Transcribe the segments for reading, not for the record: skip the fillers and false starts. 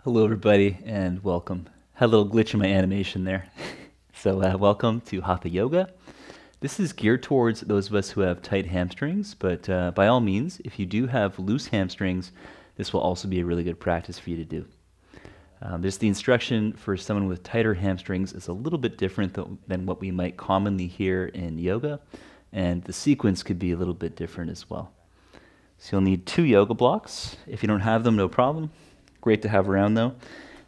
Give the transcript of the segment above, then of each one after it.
Hello, everybody, and welcome. Had a little glitch in my animation there. Welcome to Hatha Yoga. This is geared towards those of us who have tight hamstrings, but by all means, if you do have loose hamstrings, this will also be a really good practice for you to do. Just the instruction for someone with tighter hamstrings is a little bit different than what we might commonly hear in yoga, and the sequence could be a little bit different as well. So you'll need 2 yoga blocks. If you don't have them, no problem. Great to have around though.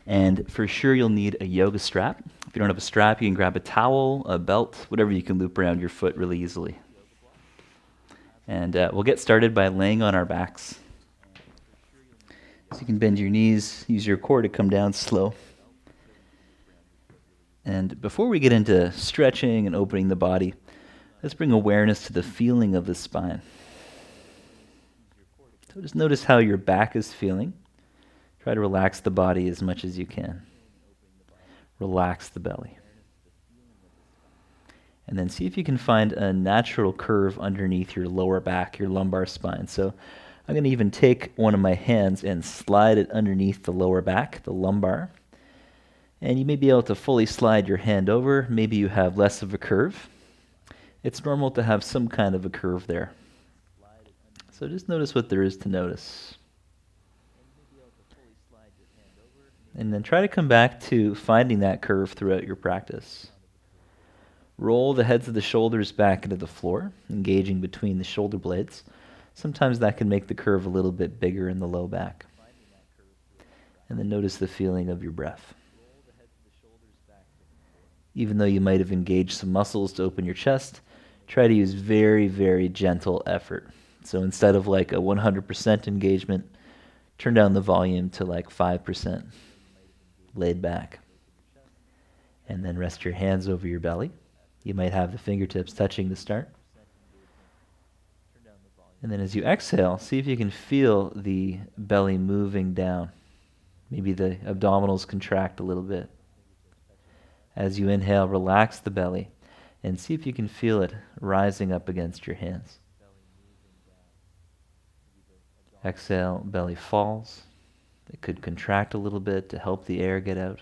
And for sure you'll need a yoga strap. If you don't have a strap, you can grab a towel, a belt, whatever you can loop around your foot really easily. And we'll get started by laying on our backs. So you can bend your knees, use your core to come down slow. And before we get into stretching and opening the body, let's bring awareness to the feeling of the spine. So just notice how your back is feeling. Try to relax the body as much as you can. Relax the belly. And then see if you can find a natural curve underneath your lower back, your lumbar spine. So I'm going to even take one of my hands and slide it underneath the lower back, the lumbar. And you may be able to fully slide your hand over. Maybe you have less of a curve. It's normal to have some kind of a curve there. So just notice what there is to notice. And then try to come back to finding that curve throughout your practice. Roll the heads of the shoulders back into the floor, engaging between the shoulder blades. Sometimes that can make the curve a little bit bigger in the low back. And then notice the feeling of your breath. Even though you might have engaged some muscles to open your chest, try to use very, very gentle effort. So instead of like a 100% engagement, turn down the volume to like 5%. Laid back. And then rest your hands over your belly. You might have the fingertips touching to start. And then as you exhale, see if you can feel the belly moving down. Maybe the abdominals contract a little bit. As you inhale, relax the belly and see if you can feel it rising up against your hands. Exhale, belly falls. It could contract a little bit to help the air get out.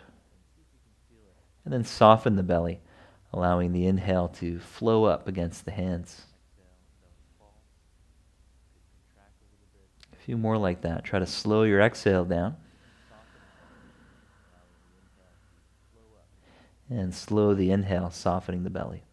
And then soften the belly, allowing the inhale to flow up against the hands. A few more like that. Try to slow your exhale down. And slow the inhale, softening the belly.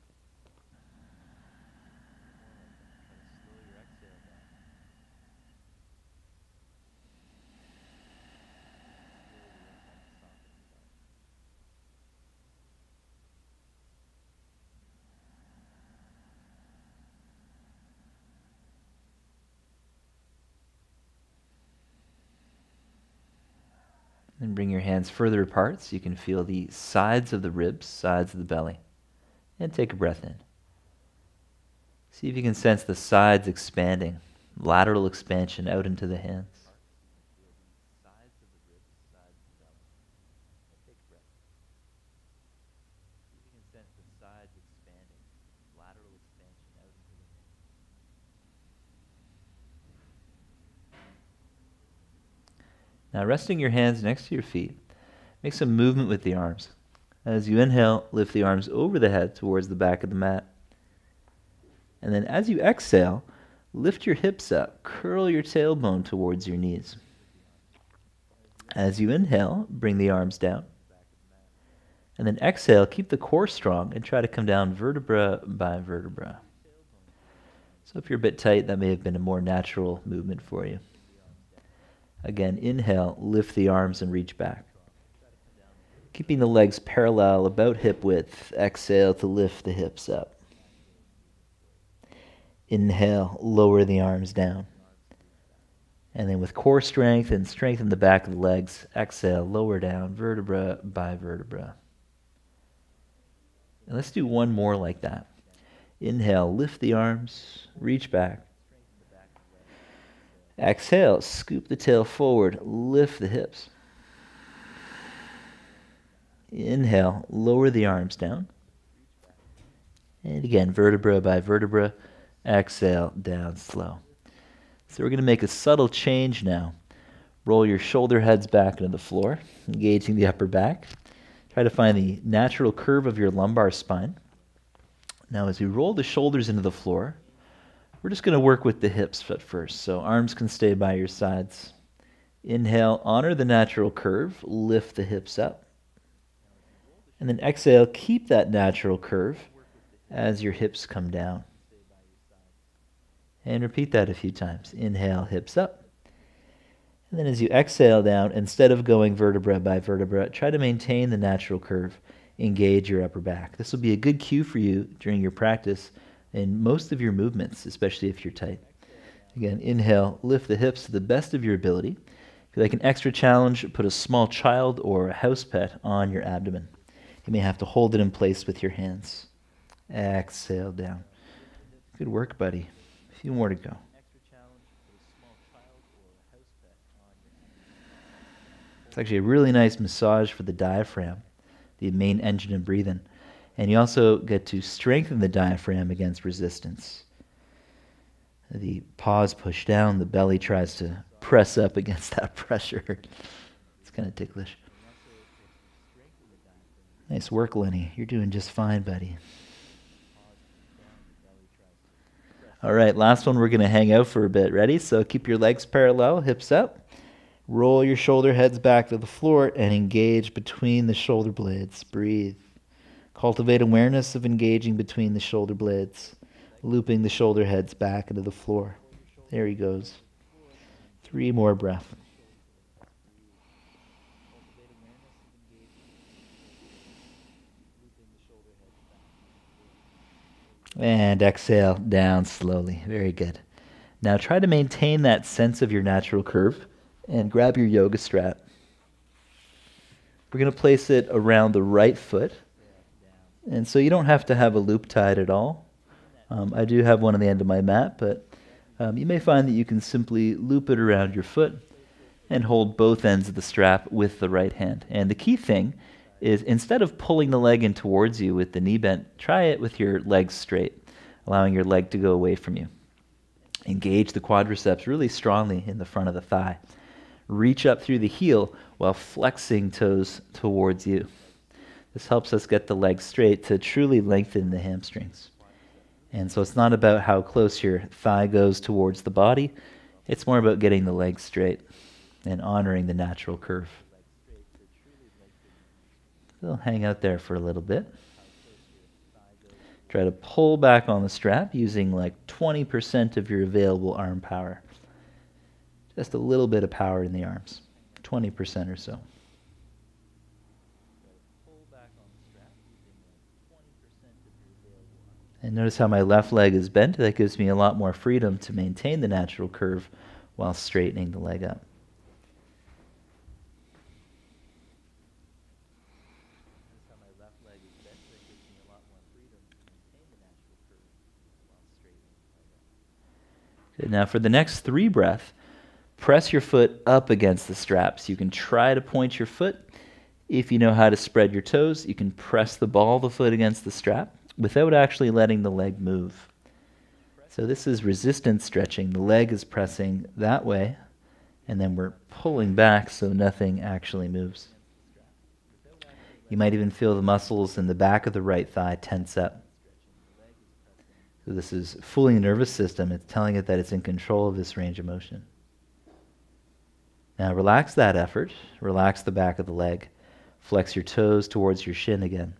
And bring your hands further apart so you can feel the sides of the ribs, sides of the belly. And take a breath in. See if you can sense the sides expanding, lateral expansion out into the hands. Now resting your hands next to your feet, make some movement with the arms. As you inhale, lift the arms over the head towards the back of the mat. And then as you exhale, lift your hips up, curl your tailbone towards your knees. As you inhale, bring the arms down. And then exhale, keep the core strong and try to come down vertebra by vertebra. So if you're a bit tight, that may have been a more natural movement for you. Again, inhale, lift the arms and reach back. Keeping the legs parallel, about hip width. Exhale to lift the hips up. Inhale, lower the arms down. And then with core strength and strengthen the back of the legs, exhale, lower down, vertebra by vertebra. And let's do one more like that. Inhale, lift the arms, reach back. Exhale, scoop the tail forward, lift the hips. Inhale, lower the arms down. And again, vertebra by vertebra, exhale, down slow. So we're going to make a subtle change now. Roll your shoulder heads back into the floor, engaging the upper back. Try to find the natural curve of your lumbar spine. Now, as we roll the shoulders into the floor, we're just going to work with the hips at first. So arms can stay by your sides. Inhale, honor the natural curve, lift the hips up. And then exhale, keep that natural curve as your hips come down. And repeat that a few times. Inhale, hips up. And then as you exhale down, instead of going vertebra by vertebra, try to maintain the natural curve. Engage your upper back. This will be a good cue for you during your practice in most of your movements, especially if you're tight. Again, inhale, lift the hips to the best of your ability. If you like an extra challenge, put a small child or a house pet on your abdomen. You may have to hold it in place with your hands. Exhale down. Good work, buddy. A few more to go. It's actually a really nice massage for the diaphragm, the main engine of breathing. And you also get to strengthen the diaphragm against resistance. The paws push down, the belly tries to press up against that pressure. It's kind of ticklish. Nice work, Lenny. You're doing just fine, buddy. All right, last one, we're going to hang out for a bit. Ready? So keep your legs parallel, hips up. Roll your shoulder heads back to the floor and engage between the shoulder blades. Breathe. Cultivate awareness of engaging between the shoulder blades, looping the shoulder heads back into the floor. There he goes. 3 more breaths. And exhale down slowly. Very good. Now try to maintain that sense of your natural curve and grab your yoga strap. We're going to place it around the right foot. And so you don't have to have a loop tied at all. I do have one on the end of my mat, but you may find that you can simply loop it around your foot and hold both ends of the strap with the right hand. And the key thing is, instead of pulling the leg in towards you with the knee bent, try it with your legs straight, allowing your leg to go away from you. Engage the quadriceps really strongly in the front of the thigh. Reach up through the heel while flexing toes towards you. This helps us get the legs straight to truly lengthen the hamstrings. And so it's not about how close your thigh goes towards the body. It's more about getting the legs straight and honoring the natural curve. So hang out there for a little bit. Try to pull back on the strap using like 20% of your available arm power. Just a little bit of power in the arms, 20% or so. And notice how my left leg is bent. That gives me a lot more freedom to maintain the natural curve while straightening the leg up. Good. Now for the next 3 breaths, press your foot up against the straps. You can try to point your foot. If you know how to spread your toes, you can press the ball of the foot against the strap without actually letting the leg move. So this is resistance stretching. The leg is pressing that way, and then we're pulling back so nothing actually moves. You might even feel the muscles in the back of the right thigh tense up. So this is fooling the nervous system. It's telling it that it's in control of this range of motion. Now relax that effort. Relax the back of the leg. Flex your toes towards your shin again.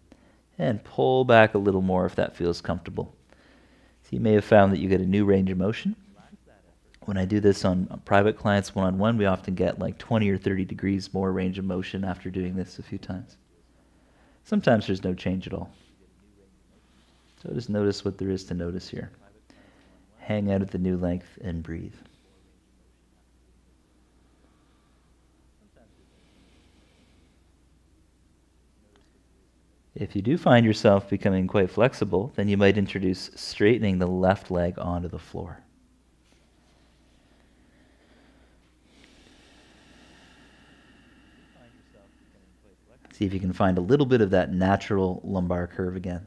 And pull back a little more if that feels comfortable. So you may have found that you get a new range of motion. When I do this on private clients one-on-one, we often get like 20 or 30 degrees more range of motion after doing this a few times. Sometimes there's no change at all. So just notice what there is to notice here. Hang out at the new length and breathe. If you do find yourself becoming quite flexible, then you might introduce straightening the left leg onto the floor. See if you can find a little bit of that natural lumbar curve again.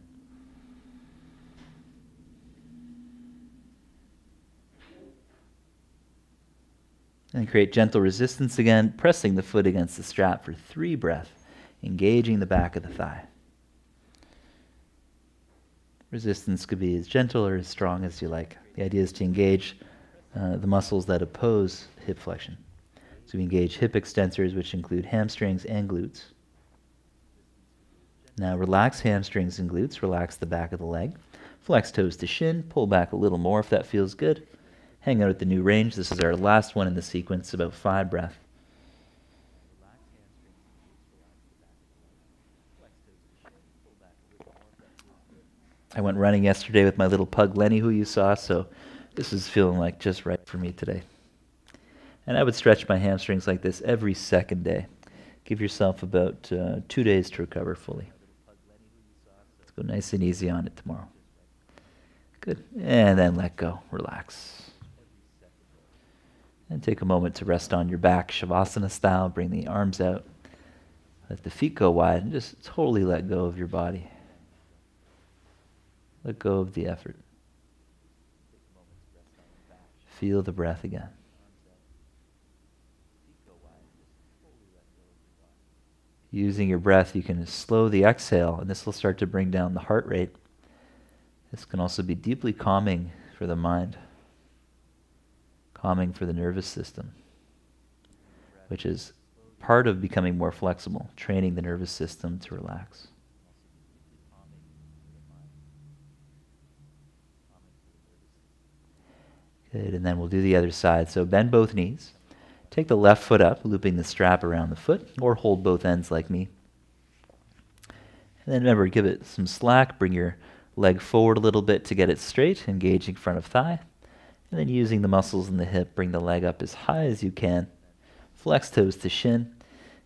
And create gentle resistance again, pressing the foot against the strap for 3 breaths, engaging the back of the thigh. Resistance could be as gentle or as strong as you like. The idea is to engage the muscles that oppose hip flexion. So we engage hip extensors, which include hamstrings and glutes. Now relax hamstrings and glutes, relax the back of the leg. Flex toes to shin, pull back a little more if that feels good. Hang out at the new range. This is our last one in the sequence, about 5 breaths. I went running yesterday with my little pug Lenny, who you saw, so this is feeling like just right for me today. And I would stretch my hamstrings like this every second day. Give yourself about 2 days to recover fully. Let's go nice and easy on it tomorrow. Good. And then let go. Relax. And take a moment to rest on your back, Shavasana style. Bring the arms out. Let the feet go wide and just totally let go of your body. Let go of the effort. Feel the breath again. Using your breath, you can slow the exhale, and this will start to bring down the heart rate. This can also be deeply calming for the mind, calming for the nervous system, which is part of becoming more flexible, training the nervous system to relax. Good, and then we'll do the other side. So bend both knees. Take the left foot up, looping the strap around the foot, or hold both ends like me. And then remember, give it some slack. Bring your leg forward a little bit to get it straight, engaging front of thigh. And then using the muscles in the hip, bring the leg up as high as you can. Flex toes to shin,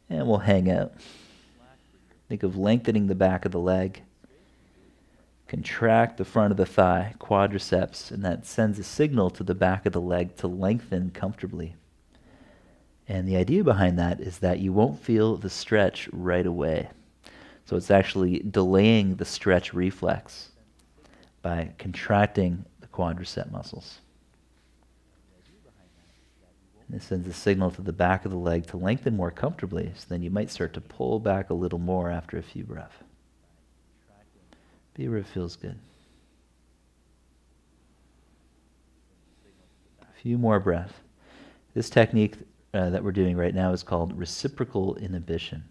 and we'll hang out. Think of lengthening the back of the leg. Contract the front of the thigh, quadriceps, and that sends a signal to the back of the leg to lengthen comfortably. And the idea behind that is that you won't feel the stretch right away. So it's actually delaying the stretch reflex by contracting the quadricep muscles. And this sends a signal to the back of the leg to lengthen more comfortably, so then you might start to pull back a little more after a few breaths. Be where it feels good. A few more breaths. This technique that we're doing right now is called reciprocal inhibition.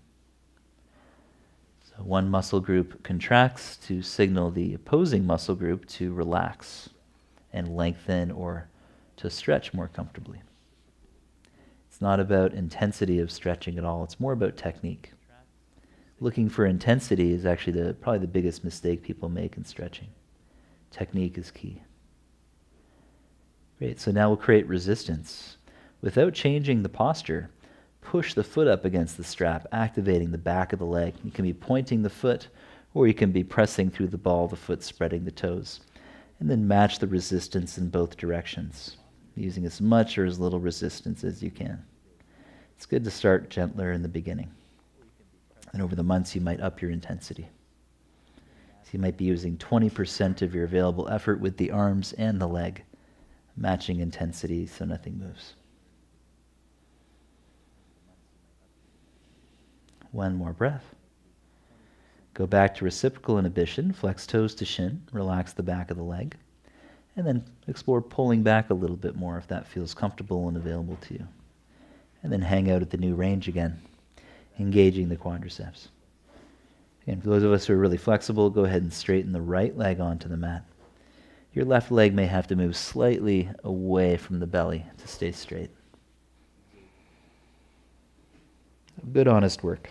So one muscle group contracts to signal the opposing muscle group to relax and lengthen or to stretch more comfortably. It's not about intensity of stretching at all. It's more about technique. Looking for intensity is actually probably the biggest mistake people make in stretching. Technique is key. Great, so now we'll create resistance. Without changing the posture, push the foot up against the strap, activating the back of the leg. You can be pointing the foot, or you can be pressing through the ball of the foot, spreading the toes. And then match the resistance in both directions, using as much or as little resistance as you can. It's good to start gentler in the beginning. And over the months, you might up your intensity. So you might be using 20% of your available effort with the arms and the leg, matching intensity so nothing moves. One more breath. Go back to reciprocal inhibition, flex toes to shin, relax the back of the leg, and then explore pulling back a little bit more if that feels comfortable and available to you. And then hang out at the new range again, engaging the quadriceps. Again, for those of us who are really flexible, go ahead and straighten the right leg onto the mat. Your left leg may have to move slightly away from the belly to stay straight. Good, honest work.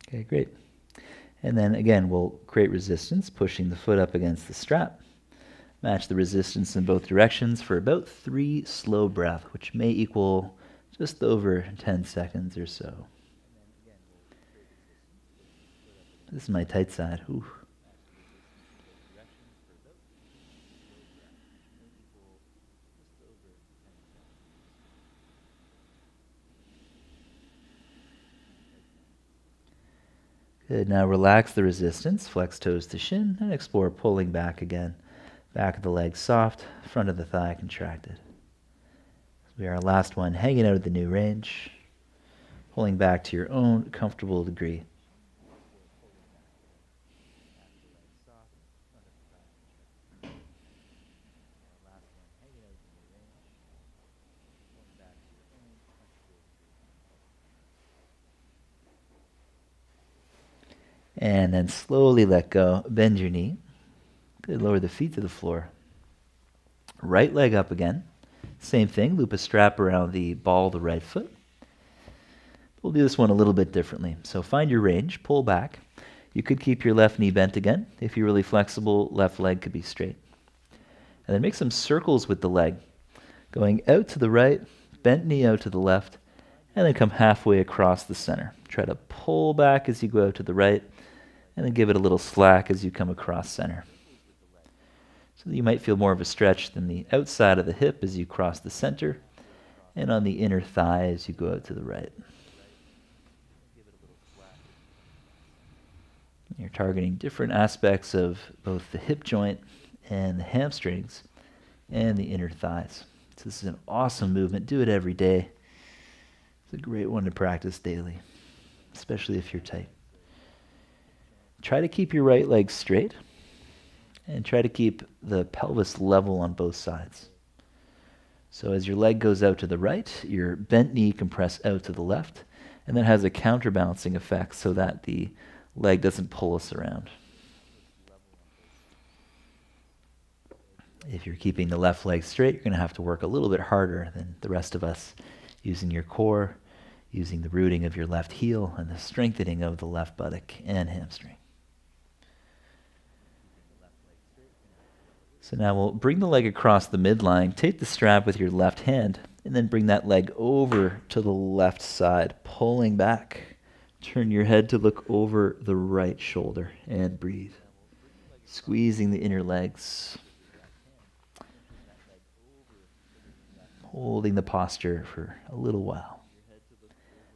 Okay, great. And then again, we'll create resistance, pushing the foot up against the strap. Match the resistance in both directions for about 3 slow breaths, which may equal just over 10 seconds or so. This is my tight side. Ooh. Good. Now relax the resistance, flex toes to shin, and explore pulling back again. Back of the leg soft, front of the thigh contracted. We are our last one, hanging out of the new range, pulling back to your own comfortable degree. And then slowly let go. Bend your knee. Good. Lower the feet to the floor. Right leg up again. Same thing. Loop a strap around the ball of the right foot. We'll do this one a little bit differently. So find your range. Pull back. You could keep your left knee bent again. If you're really flexible, left leg could be straight. And then make some circles with the leg. Going out to the right, bent knee out to the left, and then come halfway across the center. Try to pull back as you go out to the right, and then give it a little slack as you come across center. So that you might feel more of a stretch than the outside of the hip as you cross the center, and on the inner thigh as you go out to the right. You're targeting different aspects of both the hip joint and the hamstrings and the inner thighs. So this is an awesome movement. Do it every day. It's a great one to practice daily, especially if you're tight. Try to keep your right leg straight and try to keep the pelvis level on both sides. So as your leg goes out to the right, your bent knee can press out to the left, and that has a counterbalancing effect so that the leg doesn't pull us around. If you're keeping the left leg straight, you're going to have to work a little bit harder than the rest of us, using your core, using the rooting of your left heel, and the strengthening of the left buttock and hamstring. So now we'll bring the leg across the midline, take the strap with your left hand, and then bring that leg over to the left side, pulling back. Turn your head to look over the right shoulder and breathe. Squeezing the inner legs. Holding the posture for a little while.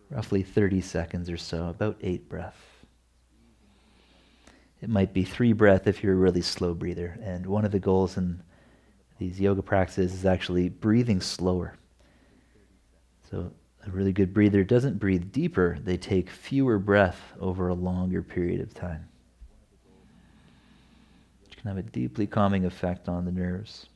Roughly 30 seconds or so, about 8 breaths. It might be 3 breaths if you're a really slow breather. And one of the goals in these yoga practices is actually breathing slower. So a really good breather doesn't breathe deeper. They take fewer breaths over a longer period of time, which can have a deeply calming effect on the nerves.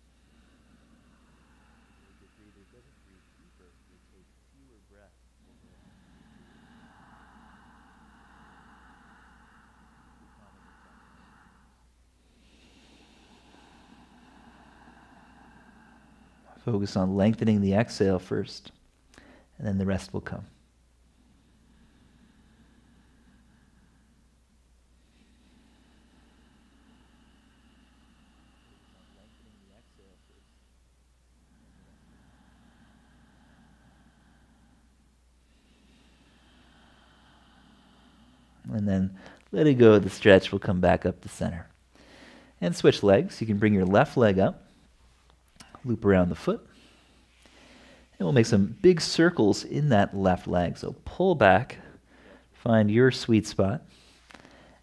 Focus on lengthening the exhale first, and then the rest will come. And then letting go of the stretch, we'll come back up to center. And switch legs. You can bring your left leg up, loop around the foot, and we'll make some big circles in that left leg. So pull back, find your sweet spot,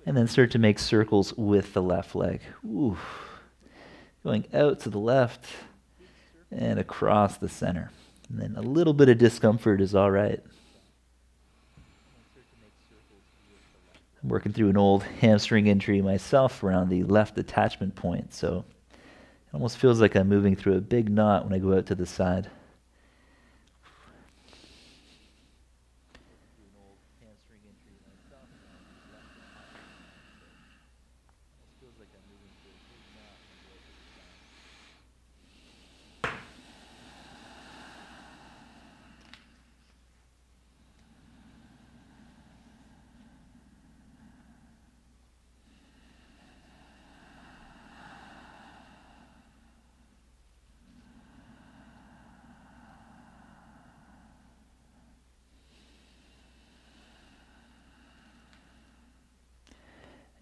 and then start to make circles with the left leg. Ooh. Going out to the left and across the center. And then a little bit of discomfort is all right. I'm working through an old hamstring injury myself around the left attachment point, so it almost feels like I'm moving through a big knot when I go out to the side.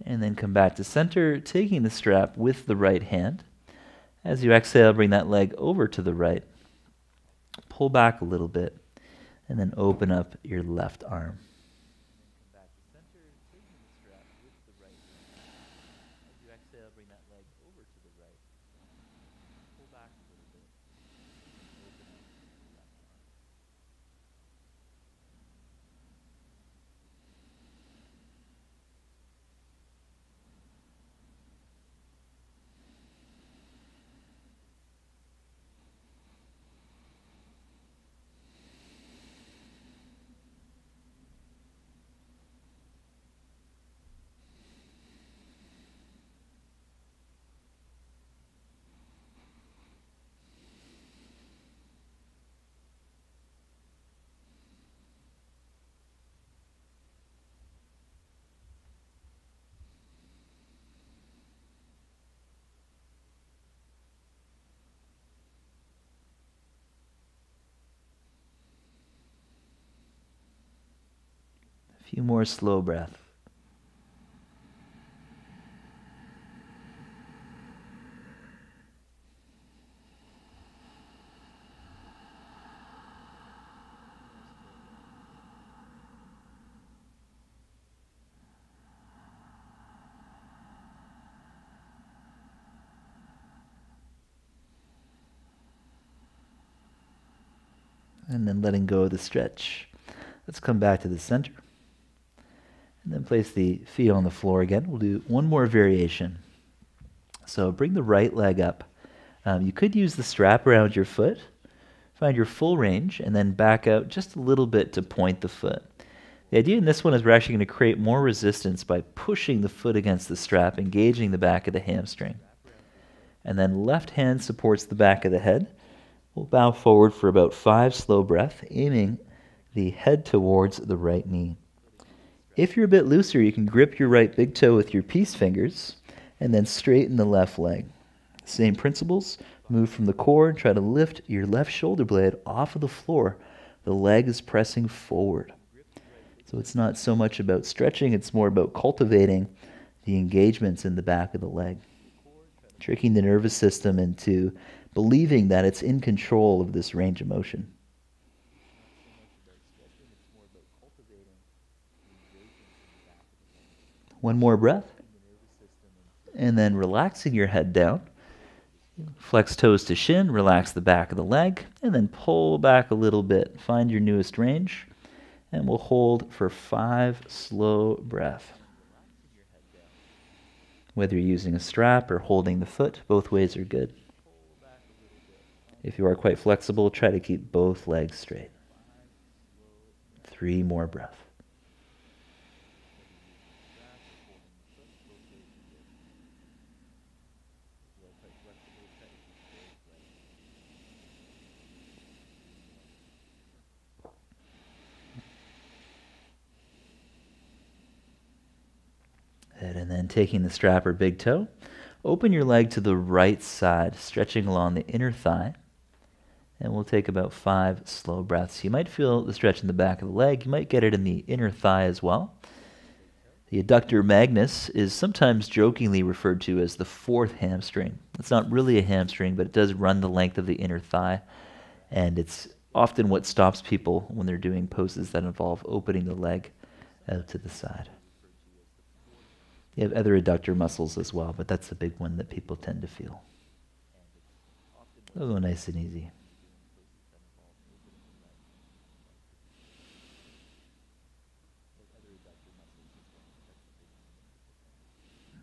And then come back to center, taking the strap with the right hand. As you exhale, bring that leg over to the right. Pull back a little bit, and then open up your left arm. few more slow breaths. And then letting go of the stretch. Let's come back to the center. And then place the feet on the floor again. We'll do one more variation. So bring the right leg up. You could use the strap around your foot. Find your full range and then back out just a little bit to point the foot. The idea in this one is we're actually going to create more resistance by pushing the foot against the strap, engaging the back of the hamstring. And then left hand supports the back of the head. We'll bow forward for about 5 slow breaths, aiming the head towards the right knee. If you're a bit looser, you can grip your right big toe with your peace fingers and then straighten the left leg. Same principles. Move from the core and try to lift your left shoulder blade off of the floor. The leg is pressing forward. So it's not so much about stretching, it's more about cultivating the engagements in the back of the leg. Tricking the nervous system into believing that it's in control of this range of motion. One more breath. And then relaxing your head down. Flex toes to shin, relax the back of the leg, and then pull back a little bit. Find your newest range, and we'll hold for 5 slow breaths. Whether you're using a strap or holding the foot, both ways are good. If you are quite flexible, try to keep both legs straight. 3 more breaths. And then taking the strap or big toe, open your leg to the right side, stretching along the inner thigh. And we'll take about 5 slow breaths. You might feel the stretch in the back of the leg. You might get it in the inner thigh as well. The adductor magnus is sometimes jokingly referred to as the 4th hamstring. It's not really a hamstring, but it does run the length of the inner thigh. And it's often what stops people when they're doing poses that involve opening the leg out to the side. You have other adductor muscles as well, but that's the big one that people tend to feel. It'll go nice and easy.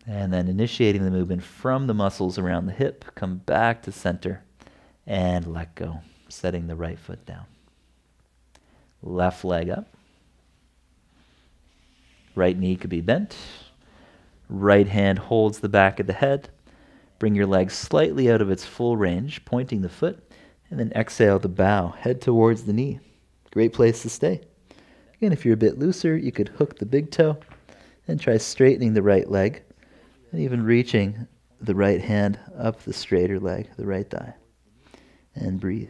And then initiating the movement from the muscles around the hip, come back to center and let go, setting the right foot down. Left leg up. Right knee could be bent. Right hand holds the back of the head. Bring your leg slightly out of its full range, pointing the foot, and then exhale to bow, head towards the knee. Great place to stay. Again, if you're a bit looser, you could hook the big toe and try straightening the right leg, and even reaching the right hand up the straighter leg, the right thigh, and breathe.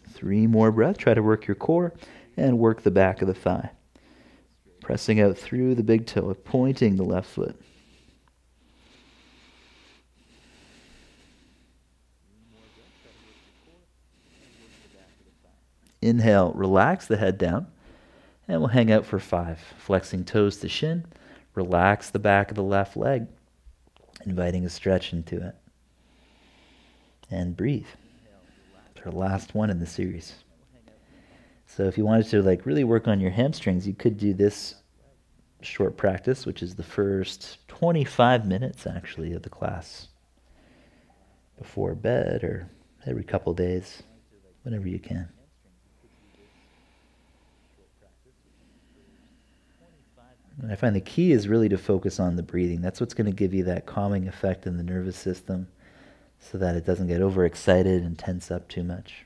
3 more breaths. Try to work your core and work the back of the thigh. Pressing out through the big toe, pointing the left foot. Inhale, relax the head down, and we'll hang out for 5. Flexing toes to shin, relax the back of the left leg, inviting a stretch into it. And breathe. It's our last one in the series. So if you wanted to really work on your hamstrings, you could do this short practice, which is the first 25 minutes actually of the class before bed or every couple days, whenever you can. And I find the key is really to focus on the breathing. That's what's going to give you that calming effect in the nervous system so that it doesn't get overexcited and tense up too much.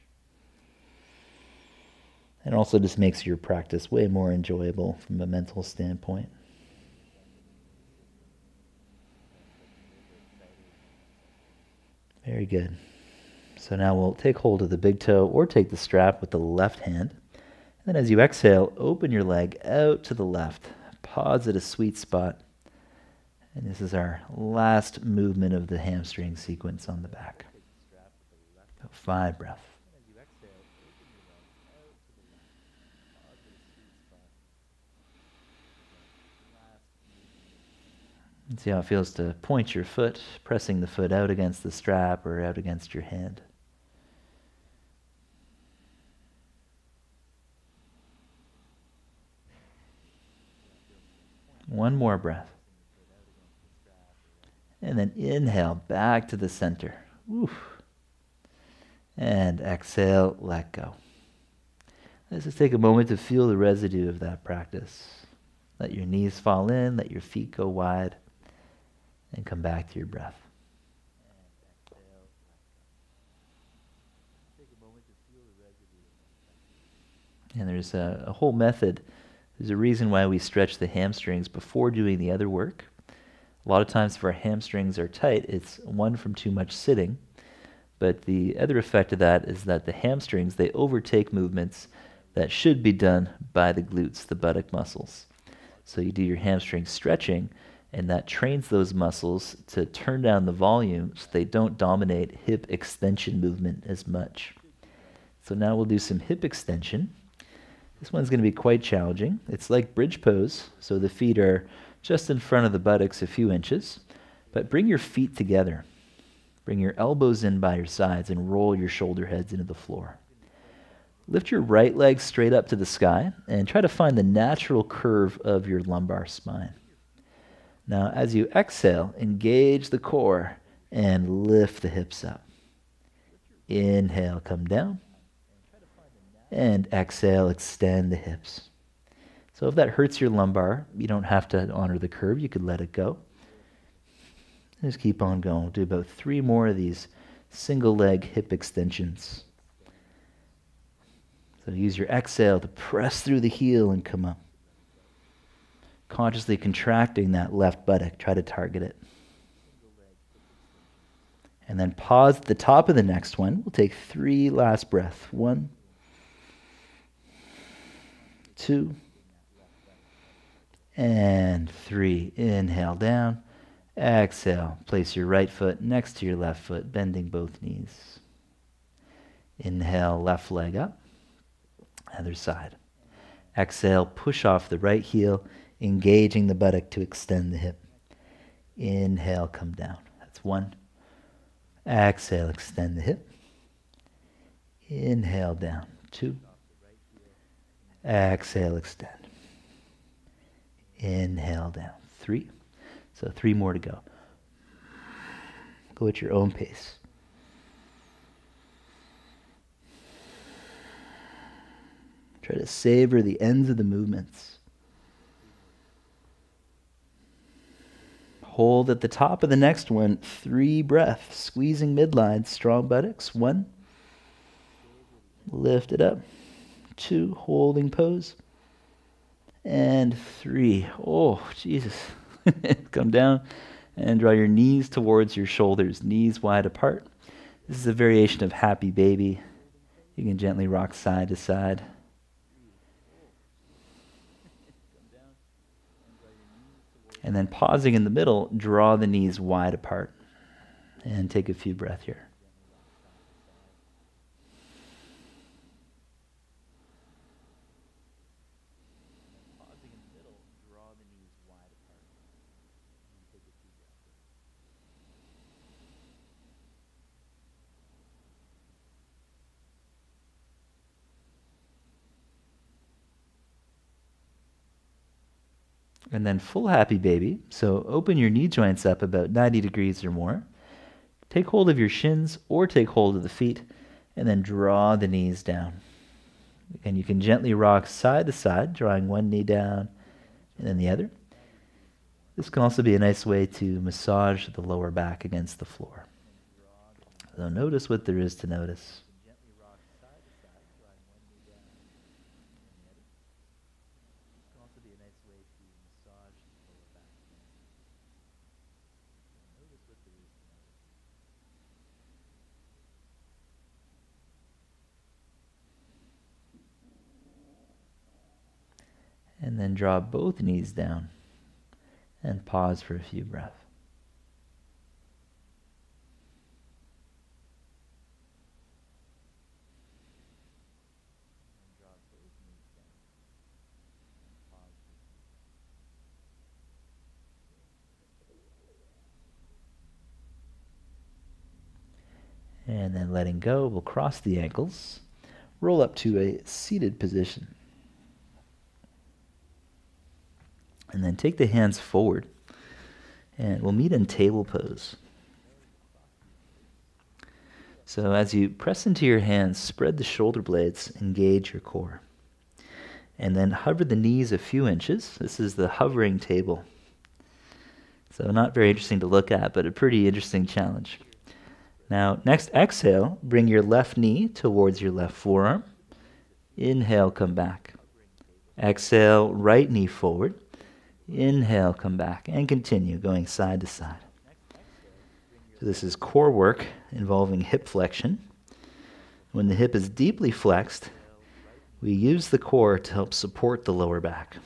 And also just makes your practice way more enjoyable from a mental standpoint. Very good. So now we'll take hold of the big toe or take the strap with the left hand. And then as you exhale, open your leg out to the left. Pause at a sweet spot. And this is our last movement of the hamstring sequence on the back. About 5 breaths. And see how it feels to point your foot, pressing the foot out against the strap or out against your hand. One more breath. And then inhale back to the center. Oof. And exhale, let go. Let's just take a moment to feel the residue of that practice. Let your knees fall in, let your feet go wide, and come back to your breath. And there's a whole method. There's a reason why we stretch the hamstrings before doing the other work. A lot of times if our hamstrings are tight, it's one from too much sitting. But the other effect of that is that the hamstrings, they overtake movements that should be done by the glutes, the buttock muscles. So you do your hamstring stretching, and that trains those muscles to turn down the volume so they don't dominate hip extension movement as much. So now we'll do some hip extension. This one's going to be quite challenging. It's like bridge pose, so the feet are just in front of the buttocks a few inches, but bring your feet together. Bring your elbows in by your sides and roll your shoulder heads into the floor. Lift your right leg straight up to the sky and try to find the natural curve of your lumbar spine. Now, as you exhale, engage the core and lift the hips up. Inhale, come down. And exhale, extend the hips. So if that hurts your lumbar, you don't have to honor the curve. You could let it go. Just keep on going. We'll do about 3 more of these single leg hip extensions. So use your exhale to press through the heel and come up. Consciously contracting that left buttock. Try to target it. And then pause at the top of the next one. We'll take 3 last breaths. 1, 2, and 3. Inhale down. Exhale. Place your right foot next to your left foot, bending both knees. Inhale, left leg up. Other side. Exhale, push off the right heel, engaging the buttock to extend the hip. Inhale, come down. That's 1. Exhale, extend the hip. Inhale, down. 2. Exhale, extend. Inhale, down. 3. So 3 more to go. Go at your own pace. Try to savor the ends of the movements. Hold at the top of the next one, 3 breaths, squeezing midline, strong buttocks. 1. Lift it up. 2, holding pose. And 3. Oh, Jesus. Come down and draw your knees towards your shoulders, knees wide apart. This is a variation of happy baby. You can gently rock side to side. And then pausing in the middle, draw the knees wide apart. And take a few breaths here. And then full happy baby. So open your knee joints up about 90 degrees or more. Take hold of your shins or take hold of the feet and then draw the knees down. And you can gently rock side to side, drawing one knee down and then the other. This can also be a nice way to massage the lower back against the floor. So notice what there is to notice. And then draw both knees down and pause for a few breaths. And then letting go, we'll cross the ankles, roll up to a seated position. And then take the hands forward, and we'll meet in table pose. So as you press into your hands, spread the shoulder blades, engage your core. And then hover the knees a few inches. This is the hovering table. So not very interesting to look at, but a pretty interesting challenge. Now, next exhale, bring your left knee towards your left forearm. Inhale, come back. Exhale, right knee forward. Inhale, come back, and continue going side to side. So this is core work involving hip flexion. When the hip is deeply flexed, we use the core to help support the lower back.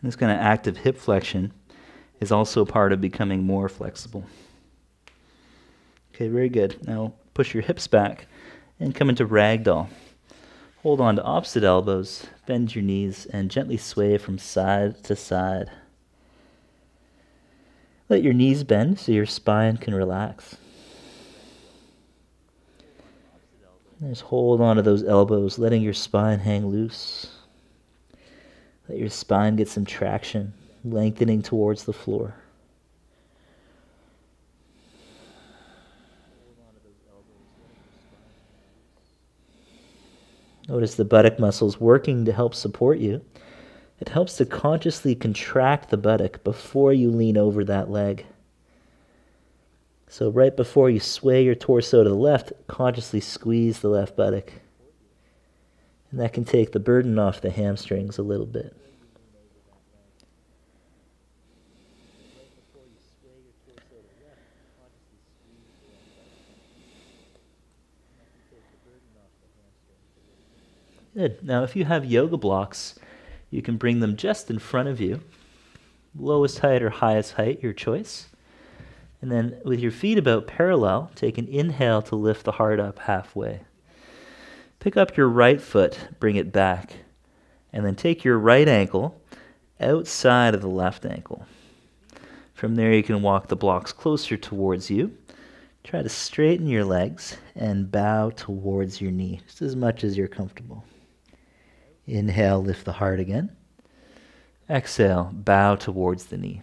And this kind of active hip flexion is also part of becoming more flexible. Okay, very good. Now push your hips back and come into ragdoll. Hold on to opposite elbows, bend your knees, and gently sway from side to side. Let your knees bend so your spine can relax. Just hold on to those elbows, letting your spine hang loose. Let your spine get some traction, lengthening towards the floor. Notice the buttock muscles working to help support you. It helps to consciously contract the buttock before you lean over that leg. So right before you sway your torso to the left, consciously squeeze the left buttock. And that can take the burden off the hamstrings a little bit. Good. Now, if you have yoga blocks, you can bring them just in front of you. Lowest height or highest height, your choice. And then with your feet about parallel, take an inhale to lift the heart up halfway. Pick up your right foot, bring it back, and then take your right ankle outside of the left ankle. From there, you can walk the blocks closer towards you. Try to straighten your legs and bow towards your knee, just as much as you're comfortable. Inhale, lift the heart again. Exhale, bow towards the knee.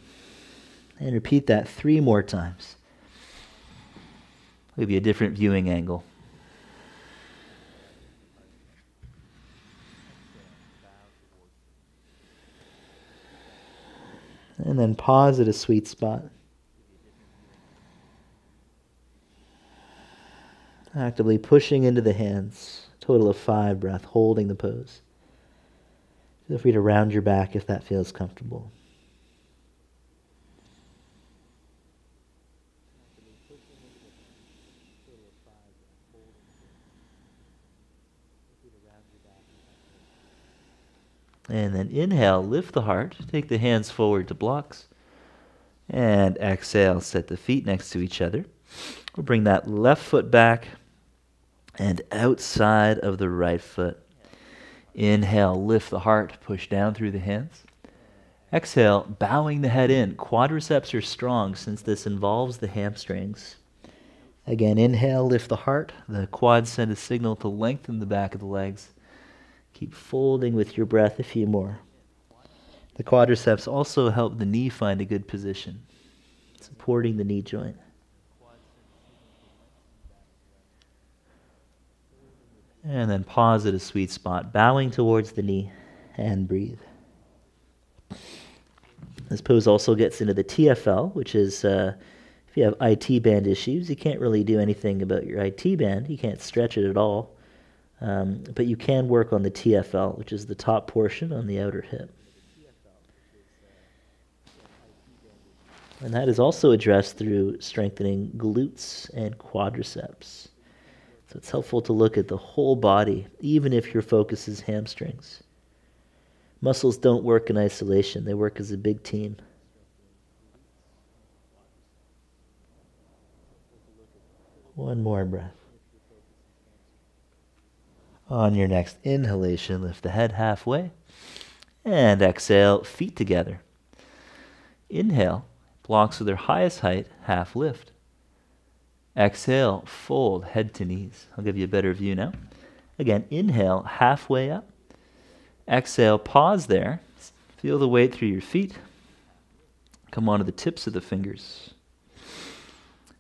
And repeat that 3 more times. I'll give you a different viewing angle. And then pause at a sweet spot. Actively pushing into the hands. Total of 5 breaths, holding the pose. Feel free to round your back if that feels comfortable. And then inhale, lift the heart, take the hands forward to blocks. And exhale, set the feet next to each other. We'll bring that left foot back and outside of the right foot. Inhale, lift the heart, push down through the hands. Exhale, bowing the head in. Quadriceps are strong since this involves the hamstrings. Again, inhale, lift the heart. The quads send a signal to lengthen the back of the legs. Keep folding with your breath a few more. The quadriceps also help the knee find a good position, supporting the knee joint. And then pause at a sweet spot, bowing towards the knee, and breathe. This pose also gets into the TFL, which is if you have IT band issues, you can't really do anything about your IT band. You can't stretch it at all. But you can work on the TFL, which is the top portion on the outer hip. And that is also addressed through strengthening glutes and quadriceps. So it's helpful to look at the whole body, even if your focus is hamstrings. Muscles don't work in isolation, they work as a big team. One more breath. On your next inhalation, lift the head halfway. And exhale, feet together. Inhale, blocks with their highest height, half lift. Exhale, fold, head to knees. I'll give you a better view now. Again, inhale, halfway up. Exhale, pause there. Feel the weight through your feet. Come onto the tips of the fingers.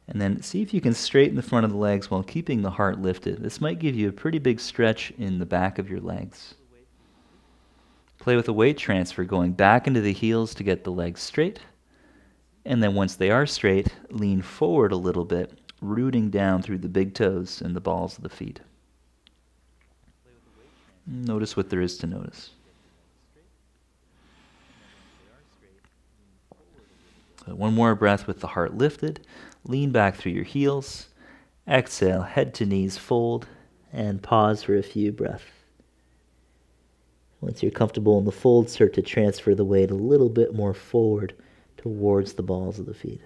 And then see if you can straighten the front of the legs while keeping the heart lifted. This might give you a pretty big stretch in the back of your legs. Play with a weight transfer, going back into the heels to get the legs straight. And then once they are straight, lean forward a little bit, rooting down through the big toes and the balls of the feet. Notice what there is to notice. So one more breath with the heart lifted. Lean back through your heels. Exhale, head to knees, fold, and pause for a few breaths. Once you're comfortable in the fold, start to transfer the weight a little bit more forward towards the balls of the feet.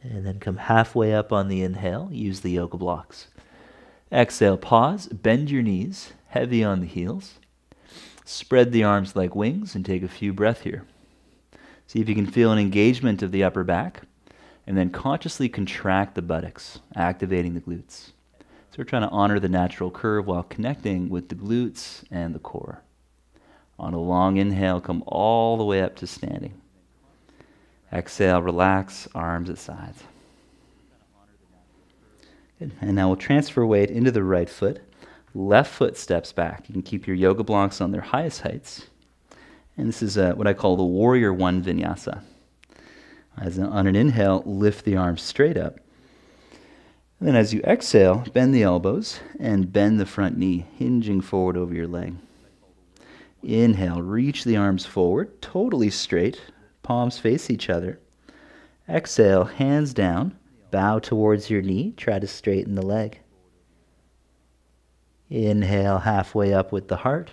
And then come halfway up on the inhale. Use the yoga blocks. Exhale, pause, bend your knees, heavy on the heels. Spread the arms like wings and take a few breaths here. See if you can feel an engagement of the upper back, and then consciously contract the buttocks, activating the glutes. So we're trying to honor the natural curve while connecting with the glutes and the core. On a long inhale, come all the way up to standing. Exhale, relax, arms at sides. Good. And now we'll transfer weight into the right foot. Left foot steps back. You can keep your yoga blocks on their highest heights. And this is what I call the Warrior One Vinyasa. On an inhale, lift the arms straight up. And then as you exhale, bend the elbows and bend the front knee, hinging forward over your leg. Inhale, reach the arms forward, totally straight. Palms face each other. Exhale, hands down, bow towards your knee, try to straighten the leg. Inhale, halfway up with the heart.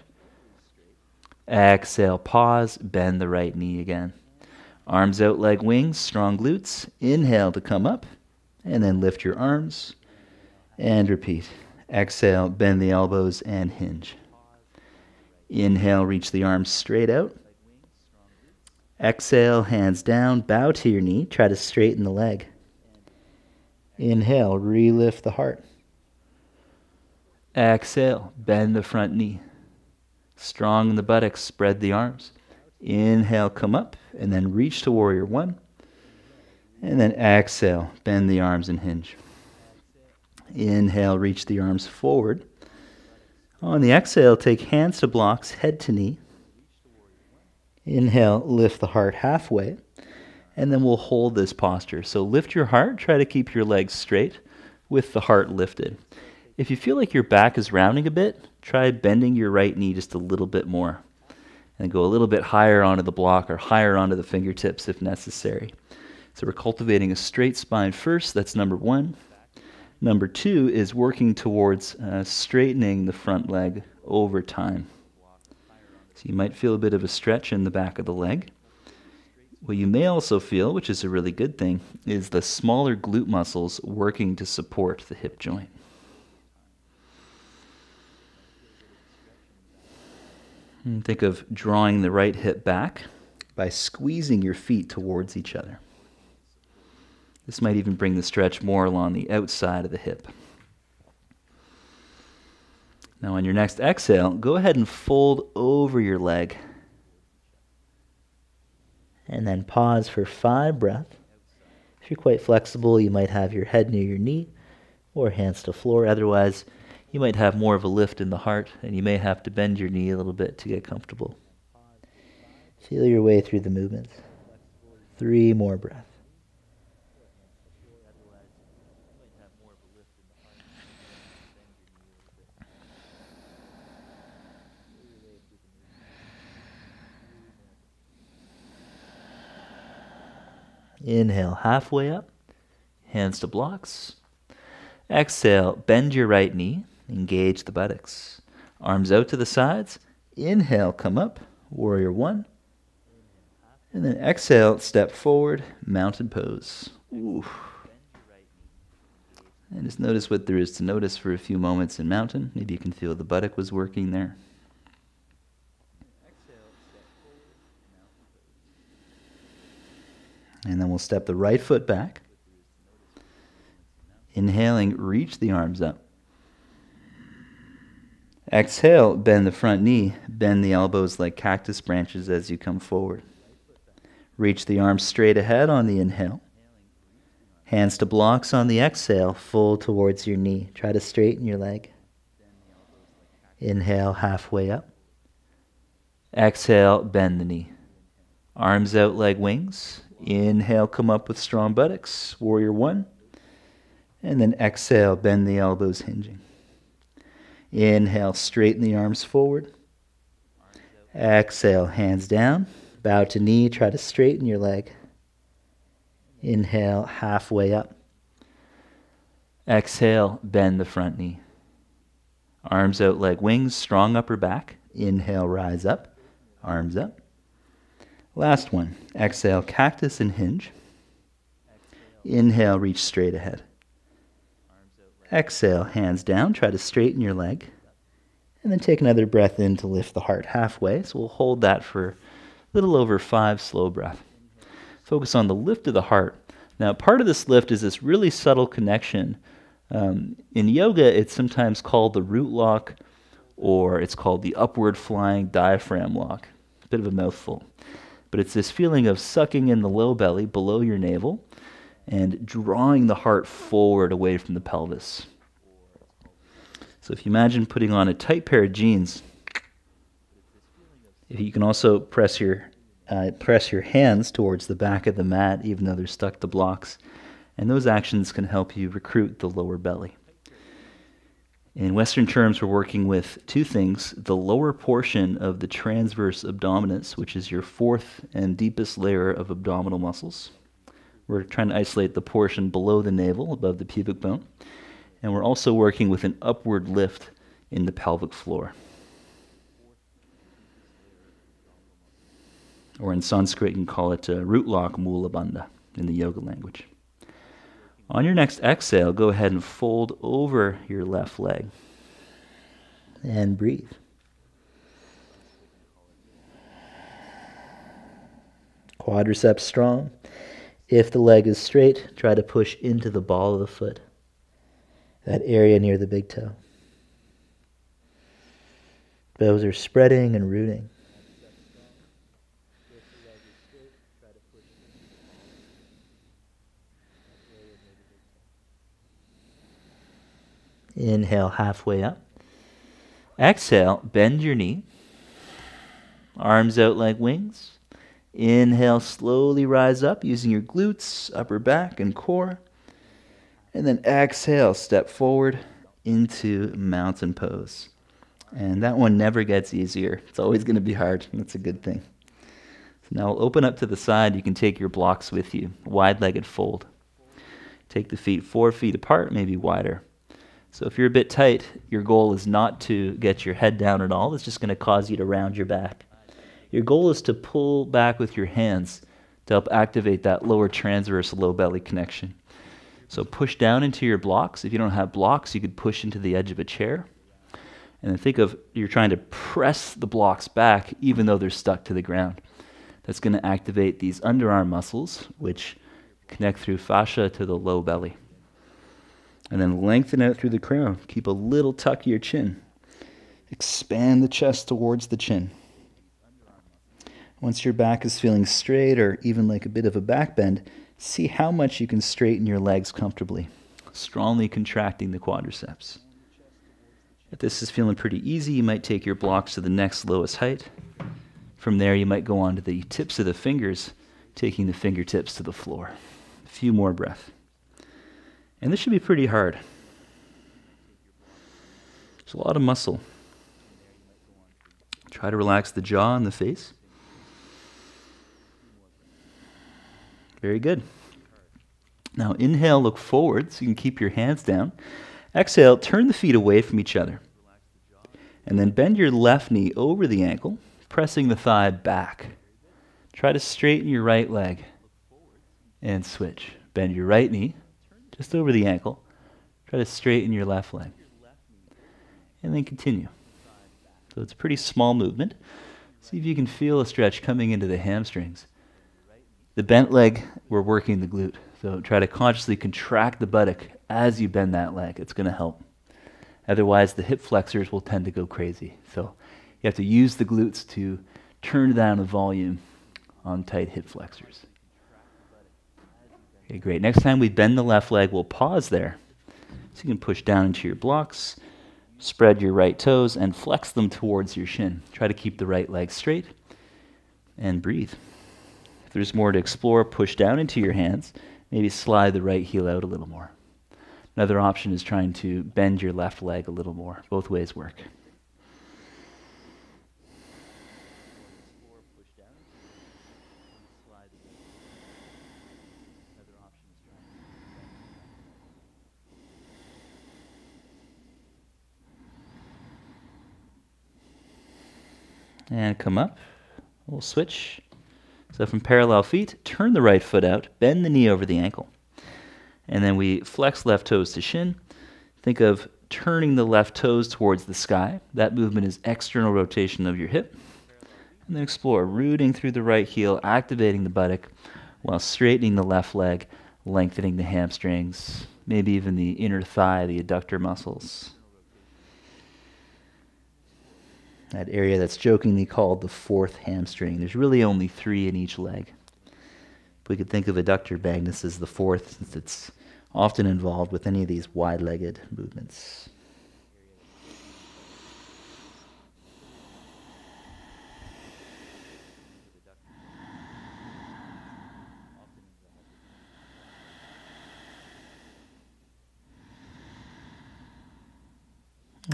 Exhale, pause, bend the right knee again. Arms out like wings, strong glutes. Inhale to come up, and then lift your arms, and repeat. Exhale, bend the elbows and hinge. Inhale, reach the arms straight out. Exhale, hands down, bow to your knee, try to straighten the leg. Inhale, re-lift the heart. Exhale, bend the front knee. Strong in the buttocks, spread the arms. Inhale, come up, and then reach to Warrior One. And then exhale, bend the arms and hinge. Inhale, reach the arms forward. On the exhale, take hands to blocks, head to knee. Inhale, lift the heart halfway. And then we'll hold this posture. So lift your heart, try to keep your legs straight with the heart lifted. If you feel like your back is rounding a bit, try bending your right knee just a little bit more. And go a little bit higher onto the block or higher onto the fingertips if necessary. So we're cultivating a straight spine first. That's number one. Number two is working towards straightening the front leg over time. So you might feel a bit of a stretch in the back of the leg. What you may also feel, which is a really good thing, is the smaller glute muscles working to support the hip joint. And think of drawing the right hip back by squeezing your feet towards each other. This might even bring the stretch more along the outside of the hip. Now on your next exhale, go ahead and fold over your leg. And then pause for 5 breaths. If you're quite flexible, you might have your head near your knee or hands to floor. Otherwise, you might have more of a lift in the heart, and you may have to bend your knee a little bit to get comfortable. Feel your way through the movements. 3 more breaths. Inhale, halfway up, hands to blocks. Exhale, bend your right knee, engage the buttocks. Arms out to the sides. Inhale, come up, warrior one. And then exhale, step forward, mountain pose. Ooh. And just notice what there is to notice for a few moments in mountain. Maybe you can feel the buttock was working there. And then we'll step the right foot back. Inhaling, reach the arms up. Exhale, bend the front knee. Bend the elbows like cactus branches as you come forward. Reach the arms straight ahead on the inhale. Hands to blocks on the exhale, full towards your knee. Try to straighten your leg. Inhale, halfway up. Exhale, bend the knee. Arms out like wings. Inhale, come up with strong buttocks, warrior one. And then exhale, bend the elbows, hinging. Inhale, straighten the arms forward. Exhale, hands down. Bow to knee, try to straighten your leg. Inhale, halfway up. Exhale, bend the front knee. Arms out like wings, strong upper back. Inhale, rise up. Arms up. Last one. Exhale, cactus and hinge. Inhale, reach straight ahead. Exhale, hands down. Try to straighten your leg. And then take another breath in to lift the heart halfway. So we'll hold that for a little over 5 slow breaths. Focus on the lift of the heart. Now, part of this lift is this really subtle connection. In yoga, it's sometimes called the root lock, or it's called the upward flying diaphragm lock. A bit of a mouthful. But it's this feeling of sucking in the low belly below your navel and drawing the heart forward away from the pelvis. So if you imagine putting on a tight pair of jeans, if you can also press your hands towards the back of the mat, even though they're stuck to blocks. And those actions can help you recruit the lower belly. In Western terms, we're working with 2 things. The lower portion of the transverse abdominis, which is your 4th and deepest layer of abdominal muscles. We're trying to isolate the portion below the navel, above the pubic bone. And we're also working with an upward lift in the pelvic floor. Or in Sanskrit, you can call it root lock mula bandha in the yoga language. On your next exhale, go ahead and fold over your left leg. And breathe. Quadriceps strong. If the leg is straight, try to push into the ball of the foot. That area near the big toe. Toes are spreading and rooting. Inhale, halfway up. Exhale, bend your knee. Arms out like wings. Inhale, slowly rise up using your glutes, upper back, and core. And then exhale, step forward into mountain pose. And that one never gets easier. It's always going to be hard. That's a good thing. So now we'll open up to the side. You can take your blocks with you. Wide-legged fold. Take the feet 4 feet apart, maybe wider. So if you're a bit tight, your goal is not to get your head down at all. It's just going to cause you to round your back. Your goal is to pull back with your hands to help activate that lower transverse low belly connection. So push down into your blocks. If you don't have blocks, you could push into the edge of a chair. And then think of you're trying to press the blocks back even though they're stuck to the ground. That's going to activate these underarm muscles, which connect through fascia to the low belly. And then lengthen out through the crown. Keep a little tuck of your chin. Expand the chest towards the chin. Once your back is feeling straight or even like a bit of a back bend, see how much you can straighten your legs comfortably, strongly contracting the quadriceps. If this is feeling pretty easy, you might take your blocks to the next lowest height. From there, you might go on to the tips of the fingers, taking the fingertips to the floor. A few more breaths. And this should be pretty hard. There's a lot of muscle. Try to relax the jaw and the face. Very good. Now inhale, look forward so you can keep your hands down. Exhale, turn the feet away from each other. And then bend your left knee over the ankle, pressing the thigh back. Try to straighten your right leg and switch. Bend your right knee just over the ankle. Try to straighten your left leg. And then continue. So it's a pretty small movement. See if you can feel a stretch coming into the hamstrings. The bent leg, we're working the glute. So try to consciously contract the buttock as you bend that leg. It's going to help. Otherwise, the hip flexors will tend to go crazy. So you have to use the glutes to turn down the volume on tight hip flexors. Okay, great. Next time we bend the left leg, we'll pause there. So you can push down into your blocks, spread your right toes, and flex them towards your shin. Try to keep the right leg straight, and breathe. If there's more to explore, push down into your hands. Maybe slide the right heel out a little more. Another option is trying to bend your left leg a little more. Both ways work. And come up. We'll switch. So from parallel feet, turn the right foot out, bend the knee over the ankle. And then we flex left toes to shin. Think of turning the left toes towards the sky. That movement is external rotation of your hip. And then explore, rooting through the right heel, activating the buttock, while straightening the left leg, lengthening the hamstrings, maybe even the inner thigh, the adductor muscles. That area that's jokingly called the fourth hamstring. There's really only 3 in each leg. We could think of adductor vagus as the fourth, since it's often involved with any of these wide-legged movements.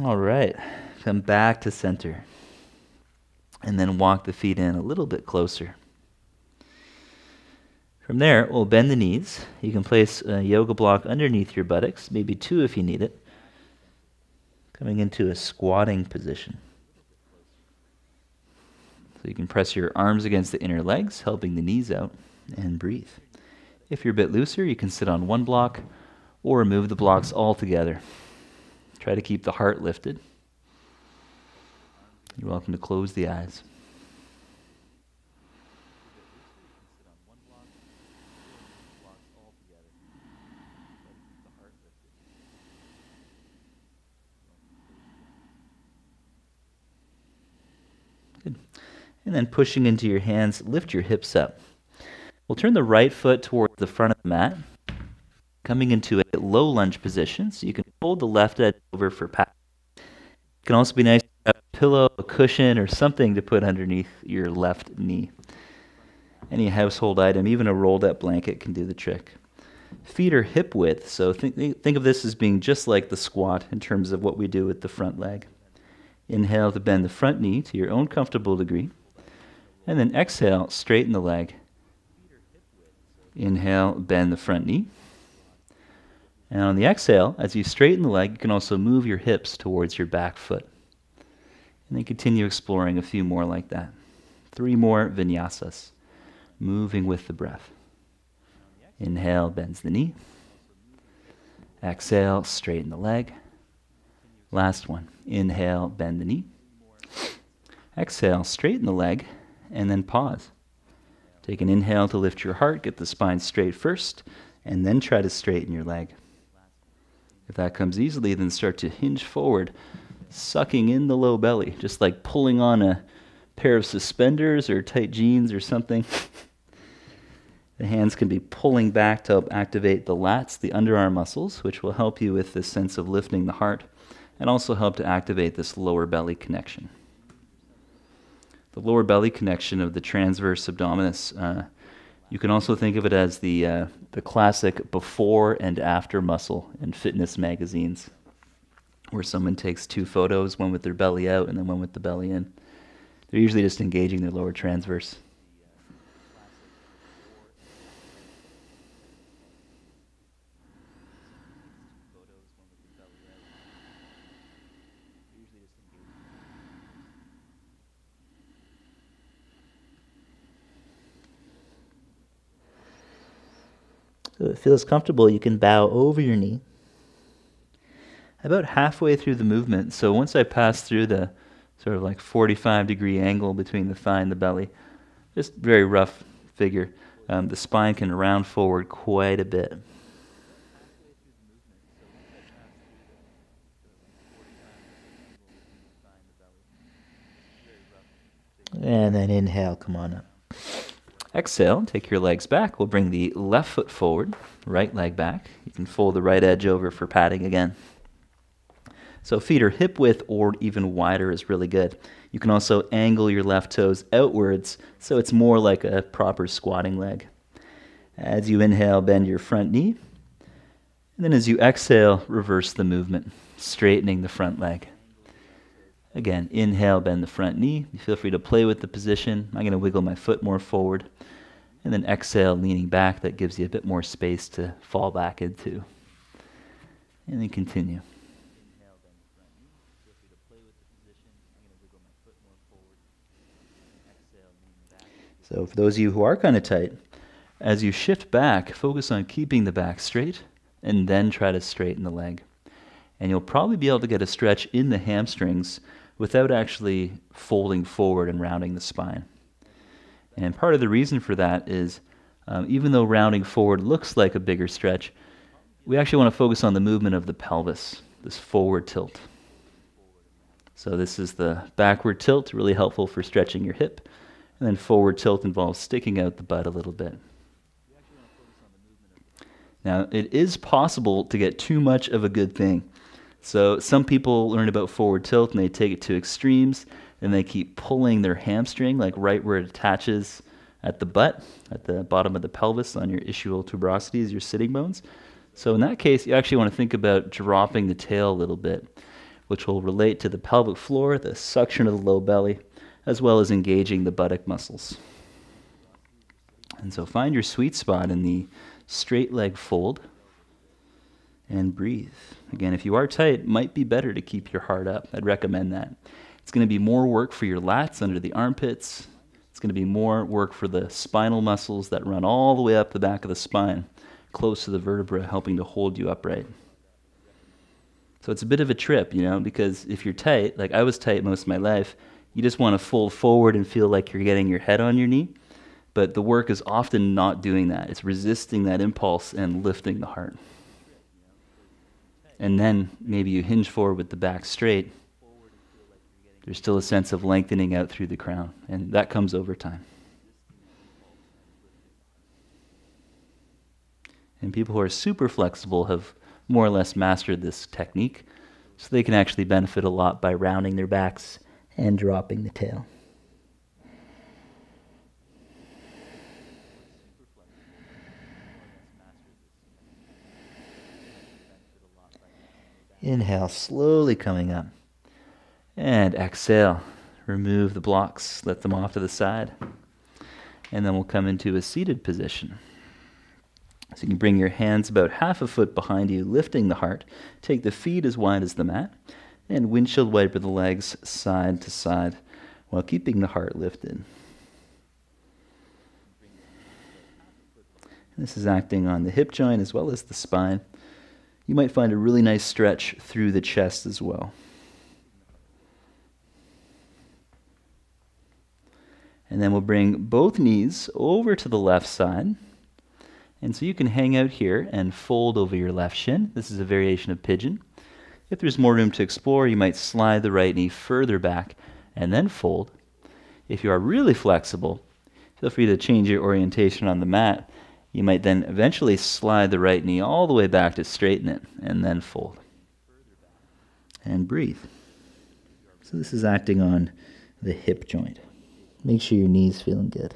All right, come back to center. And then walk the feet in a little bit closer. From there, we'll bend the knees. You can place a yoga block underneath your buttocks, maybe 2 if you need it. Coming into a squatting position. So you can press your arms against the inner legs, helping the knees out, and breathe. If you're a bit looser, you can sit on one block or remove the blocks altogether. Try to keep the heart lifted. You're welcome to close the eyes. Good. And then pushing into your hands, lift your hips up. We'll turn the right foot towards the front of the mat, coming into a low lunge position, so you can fold the left edge over for pat. It can also be nice to have a pillow, a cushion, or something to put underneath your left knee. Any household item, even a rolled up blanket, can do the trick. Feet are hip width, so think of this as being just like the squat in terms of what we do with the front leg. Inhale to bend the front knee to your own comfortable degree. And then exhale, straighten the leg. Inhale, bend the front knee. And on the exhale, as you straighten the leg, you can also move your hips towards your back foot. And then continue exploring a few more like that. 3 more vinyasas, moving with the breath. Inhale, bends the knee. Exhale, straighten the leg. Last one. Inhale, bend the knee. Exhale, straighten the leg, and then pause. Take an inhale to lift your heart, get the spine straight first, and then try to straighten your leg. If that comes easily, then start to hinge forward, sucking in the low belly, just like pulling on a pair of suspenders or tight jeans or something. The hands can be pulling back to help activate the lats, the underarm muscles, which will help you with this sense of lifting the heart, and also help to activate this lower belly connection. The lower belly connection of the transverse abdominis, you can also think of it as the classic before and after muscle in fitness magazines, where someone takes 2 photos, one with their belly out and then one with the belly in. They're usually just engaging their lower transverse. So it feels comfortable, you can bow over your knee. About halfway through the movement, so once I pass through the sort of like 45-degree angle between the thigh and the belly, just very rough figure, the spine can round forward quite a bit. And then inhale, come on up. Exhale, take your legs back. We'll bring the left foot forward, right leg back. You can fold the right edge over for padding again. So feet are hip width or even wider is really good. You can also angle your left toes outwards so it's more like a proper squatting leg. As you inhale, bend your front knee. And then as you exhale, reverse the movement, straightening the front leg. Again, inhale, bend the front knee. You feel free to play with the position. I'm going to wiggle my foot more forward. And then exhale, leaning back. That gives you a bit more space to fall back into. And then continue. So for those of you who are kind of tight, as you shift back, focus on keeping the back straight and then try to straighten the leg. And you'll probably be able to get a stretch in the hamstrings without actually folding forward and rounding the spine. And part of the reason for that is even though rounding forward looks like a bigger stretch, we actually want to focus on the movement of the pelvis, this forward tilt. So this is the backward tilt, really helpful for stretching your hip. And then forward tilt involves sticking out the butt a little bit. Now, it is possible to get too much of a good thing. So some people learn about forward tilt and they take it to extremes and they keep pulling their hamstring, like right where it attaches at the butt, at the bottom of the pelvis on your ischial tuberosities, your sitting bones. So in that case, you actually want to think about dropping the tail a little bit, which will relate to the pelvic floor, the suction of the low belly, as well as engaging the buttock muscles. And so find your sweet spot in the straight leg fold and breathe. Again, if you are tight, it might be better to keep your heart up. I'd recommend that. It's going to be more work for your lats under the armpits. It's going to be more work for the spinal muscles that run all the way up the back of the spine, close to the vertebra, helping to hold you upright. So it's a bit of a trip, because if you're tight, like I was tight most of my life, you just want to fold forward and feel like you're getting your head on your knee. But the work is often not doing that. It's resisting that impulse and lifting the heart. And then maybe you hinge forward with the back straight. There's still a sense of lengthening out through the crown, and that comes over time. And people who are super flexible have more or less mastered this technique, so they can actually benefit a lot by rounding their backs and dropping the tail. Inhale, slowly coming up. And exhale. Remove the blocks, let them off to the side. And then we'll come into a seated position. So you can bring your hands about half a foot behind you, lifting the heart. Take the feet as wide as the mat. And windshield wiper the legs side to side while keeping the heart lifted. And this is acting on the hip joint as well as the spine. You might find a really nice stretch through the chest as well. And then we'll bring both knees over to the left side. And so you can hang out here and fold over your left shin. This is a variation of pigeon. If there's more room to explore, you might slide the right knee further back and then fold. If you are really flexible, feel free to change your orientation on the mat. You might then eventually slide the right knee all the way back to straighten it and then fold. And breathe. So this is acting on the hip joint. Make sure your knee's feeling good.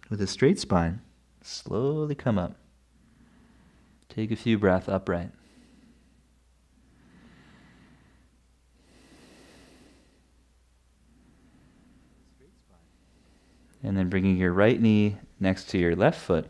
With a straight spine, slowly come up. Take a few breaths upright. And then bringing your right knee next to your left foot,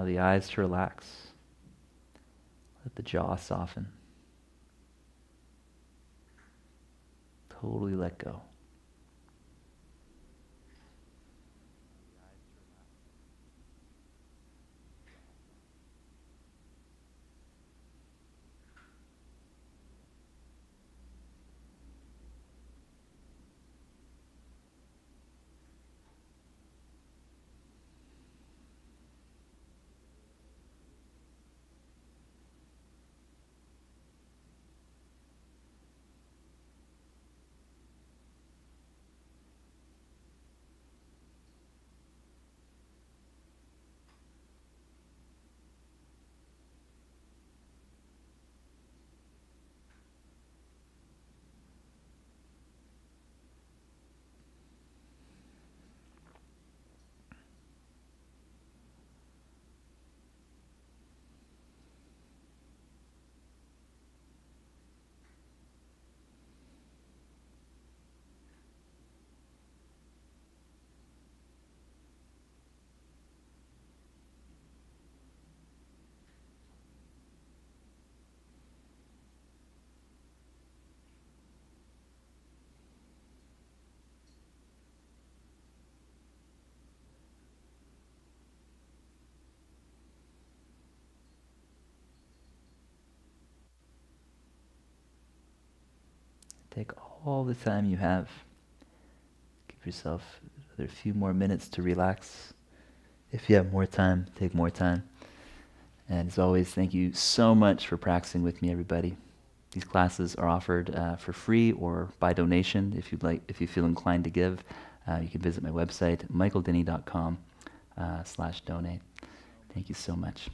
Allow the eyes to relax. Let the jaw soften. Totally let go. Take all the time you have. Give yourself another few more minutes to relax. If you have more time, take more time. And as always, thank you so much for practicing with me, everybody. These classes are offered for free or by donation. If you feel inclined to give, you can visit my website, michaeldenny.com/donate. Thank you so much.